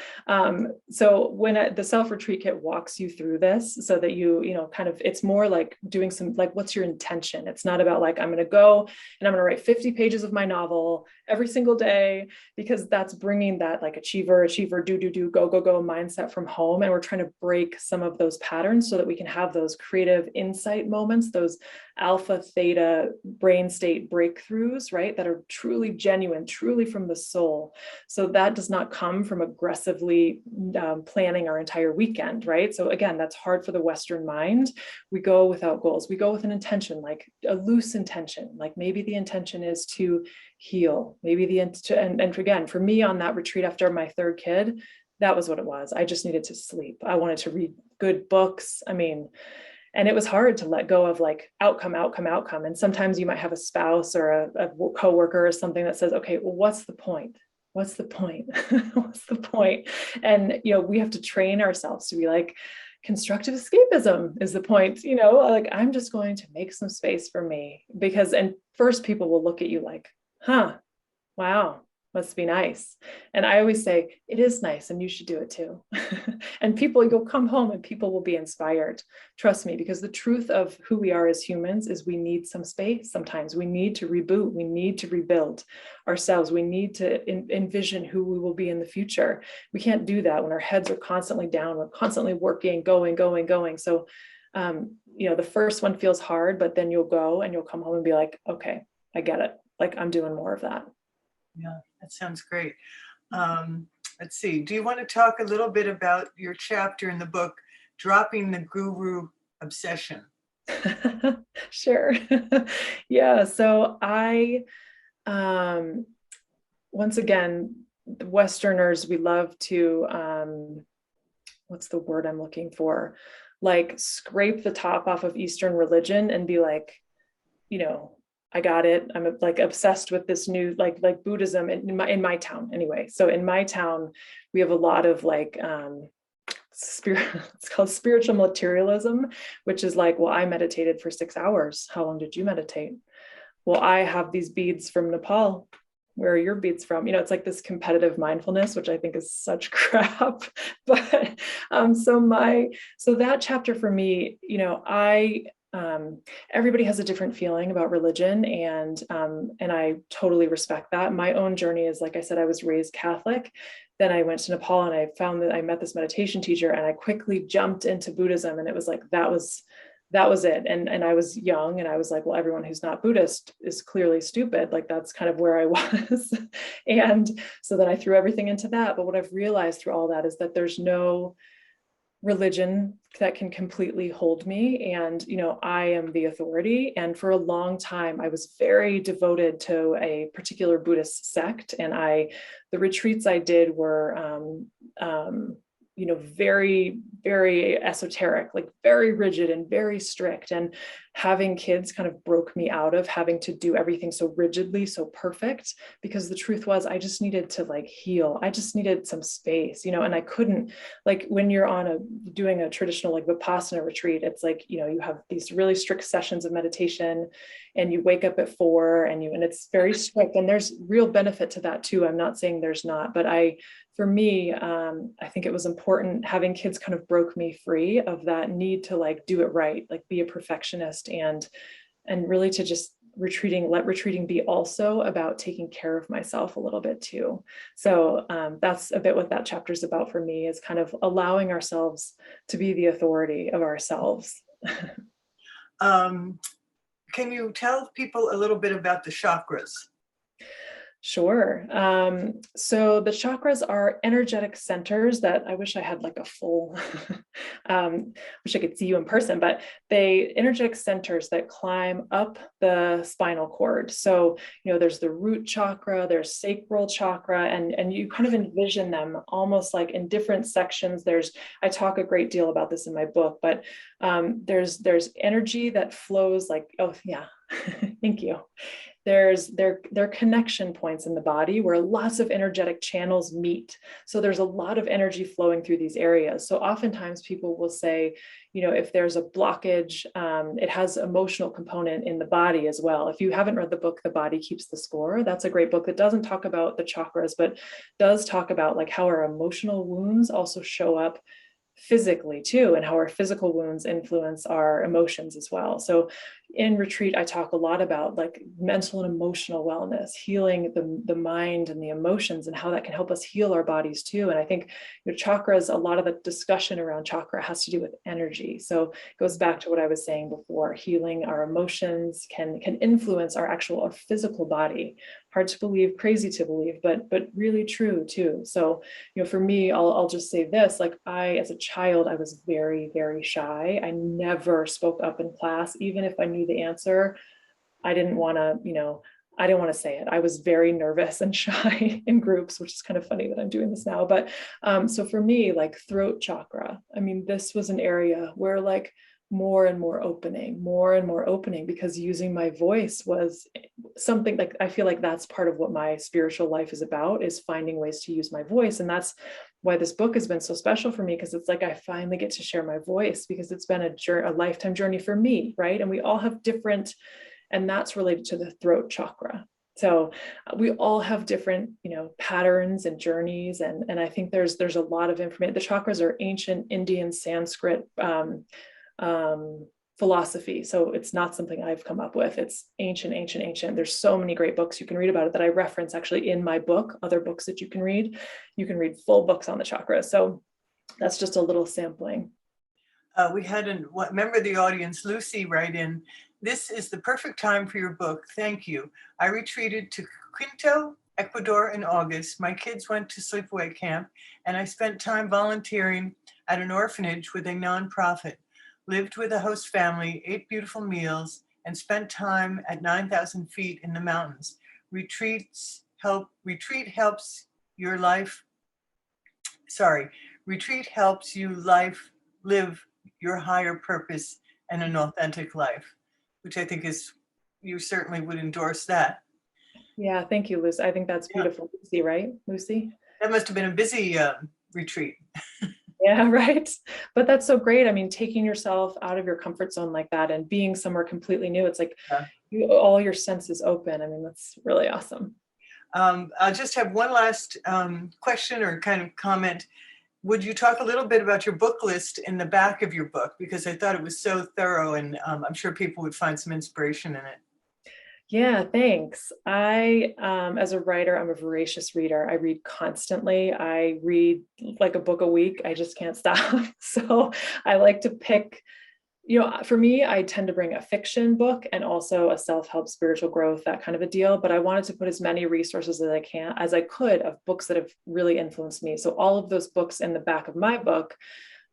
So when the self retreat kit walks you through this, so that kind of, it's more like doing some, like, what's your intention? It's not about like, I'm going to go and I'm going to write 50 pages of my novel every single day, because that's bringing that like achiever, do, go mindset from home. And we're trying to break some of those patterns so that we can have those creative insight moments, those alpha, theta brain state breakthroughs, right? That are truly genuine, truly from the soul. So that does not come from aggressively planning our entire weekend, right? So again, that's hard for the Western mind. We go without goals. We go with an intention, like a loose intention. Like maybe the intention is to heal. Maybe and again, for me on that retreat after my third kid, that was what it was. I just needed to sleep. I wanted to read good books. I mean, and it was hard to let go of like outcome. And sometimes you might have a spouse or a coworker or something that says, okay, well, what's the point? What's the point? What's the point? And, we have to train ourselves to be like, constructive escapism is the point, like, I'm just going to make some space for me, and first people will look at you like, wow, must be nice. And I always say, it is nice and you should do it too. And you'll come home and people will be inspired. Trust me, because the truth of who we are as humans is we need some space. Sometimes we need to reboot. We need to rebuild ourselves. We need to envision who we will be in the future. We can't do that when our heads are constantly down. We're constantly working, going. So, the first one feels hard, but then you'll go and you'll come home and be like, okay, I get it. Like, I'm doing more of that. Yeah, that sounds great. Let's see. Do you want to talk a little bit about your chapter in the book, Dropping the Guru Obsession? Sure. Yeah. So I once again, the Westerners, we love to, what's the word I'm looking for? Like scrape the top off of Eastern religion and be like, you know, I got it. I'm like obsessed with this new, like Buddhism in my town anyway. So in my town, we have a lot of like, spirit, it's called spiritual materialism, which is like, well, I meditated for 6 hours. How long did you meditate? Well, I have these beads from Nepal. Where are your beads from? You know, it's like this competitive mindfulness, which I think is such crap. But so that chapter for me, you know, everybody has a different feeling about religion, and I totally respect that. My own journey is, like I said, I was raised Catholic. Then I went to Nepal and I found that I met this meditation teacher, and I quickly jumped into Buddhism, and it was like that was it. And I was young, and I was like, well, everyone who's not Buddhist is clearly stupid. Like that's kind of where I was. And so then I threw everything into that. But what I've realized through all that is that there's no religion that can completely hold me. And, you know, I am the authority. And for a long time, I was very devoted to a particular Buddhist sect. And the retreats I did were, you know, very, very esoteric, like very rigid and very strict. And having kids kind of broke me out of having to do everything so rigidly, so perfect, because the truth was I just needed to like heal. I just needed some space, you know, and I couldn't, like when you're doing a traditional like Vipassana retreat, it's like, you know, you have these really strict sessions of meditation and you wake up at 4 and it's very strict, and there's real benefit to that too. I'm not saying there's not, but for me, I think it was important. Having kids kind of broke me free of that need to like do it right, like be a perfectionist, and really to just let retreating be also about taking care of myself a little bit too. So that's a bit what that chapter is about for me, is kind of allowing ourselves to be the authority of ourselves. Can you tell people a little bit about the chakras? Sure. So the chakras are energetic centers that I wish I had like a full, wish I could see you in person, but energetic centers that climb up the spinal cord. So, you know, there's the root chakra, there's sacral chakra, and you kind of envision them almost like in different sections. I talk a great deal about this in my book, but there's energy that flows like, oh yeah, thank you. There connection points in the body where lots of energetic channels meet. So there's a lot of energy flowing through these areas. So oftentimes people will say, you know, if there's a blockage, it has emotional component in the body as well. If you haven't read the book, The Body Keeps the Score, that's a great book that doesn't talk about the chakras, but does talk about like how our emotional wounds also show up physically too, and how our physical wounds influence our emotions as well. So in retreat, I talk a lot about like mental and emotional wellness, healing the mind and the emotions, and how that can help us heal our bodies too. And I think chakras, a lot of the discussion around chakra has to do with energy. So it goes back to what I was saying before, healing our emotions can influence our physical body. Hard to believe, crazy to believe, but really true too. So, you know, for me, I'll just say this, like as a child, I was very, very shy. I never spoke up in class, even if I knew the answer. I didn't want to say it. I was very nervous and shy in groups, which is kind of funny that I'm doing this now. But so for me, like throat chakra, I mean, this was an area where like more and more opening, because using my voice was something like, I feel like that's part of what my spiritual life is about, is finding ways to use my voice. And that's why this book has been so special for me, because it's like I finally get to share my voice, because it's been a lifetime journey for me, right? And we all have different, and that's related to the throat chakra. So we all have different, you know, patterns and journeys, and I think there's a lot of information. The chakras are ancient Indian Sanskrit philosophy. So it's not something I've come up with. It's ancient. There's so many great books you can read about it that I reference actually in my book, other books that you can read. You can read full books on the chakras. So that's just a little sampling. We had a member of the audience, Lucy, write in, "This is the perfect time for your book. Thank you. I retreated to Quito, Ecuador in August. My kids went to sleepaway camp, and I spent time volunteering at an orphanage with a nonprofit. Lived with a host family, ate beautiful meals, and spent time at 9,000 feet in the mountains. Retreats retreat helps your life. Sorry, retreat helps you live your higher purpose and an authentic life, which I think is, you certainly would endorse that. Yeah, thank you, Lucy. I think that's Yeah. beautiful. Lucy, right? Lucy? That must have been a busy retreat. Yeah, right. But that's so great. I mean, taking yourself out of your comfort zone like that and being somewhere completely new, it's like all your senses open. I mean, that's really awesome. I'll just have one last question or kind of comment. Would you talk a little bit about your book list in the back of your book? Because I thought it was so thorough, and I'm sure people would find some inspiration in it. Yeah, thanks. I, as a writer, I'm a voracious reader. I read constantly. I read like a book a week. I just can't stop. So I like to pick, for me, I tend to bring a fiction book and also a self-help, spiritual growth, that kind of a deal. But I wanted to put as many resources as I could of books that have really influenced me. So all of those books in the back of my book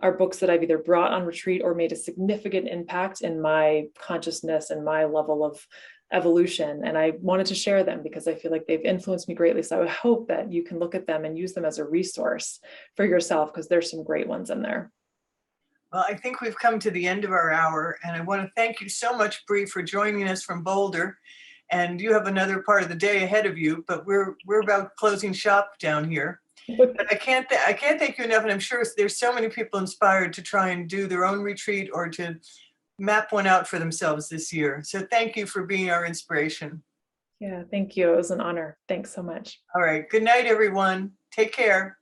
are books that I've either brought on retreat or made a significant impact in my consciousness and my level of evolution. And I wanted to share them because I feel like they've influenced me greatly. So I hope that you can look at them and use them as a resource for yourself, because there's some great ones in there. Well, I think we've come to the end of our hour, and I want to thank you so much, Brie, for joining us from Boulder. And you have another part of the day ahead of you, but we're about closing shop down here. But I can't thank you enough, and I'm sure there's so many people inspired to try and do their own retreat or to map one out for themselves this year. So thank you for being our inspiration. Yeah, thank you. It was an honor. Thanks so much. All right. Good night, everyone. Take care.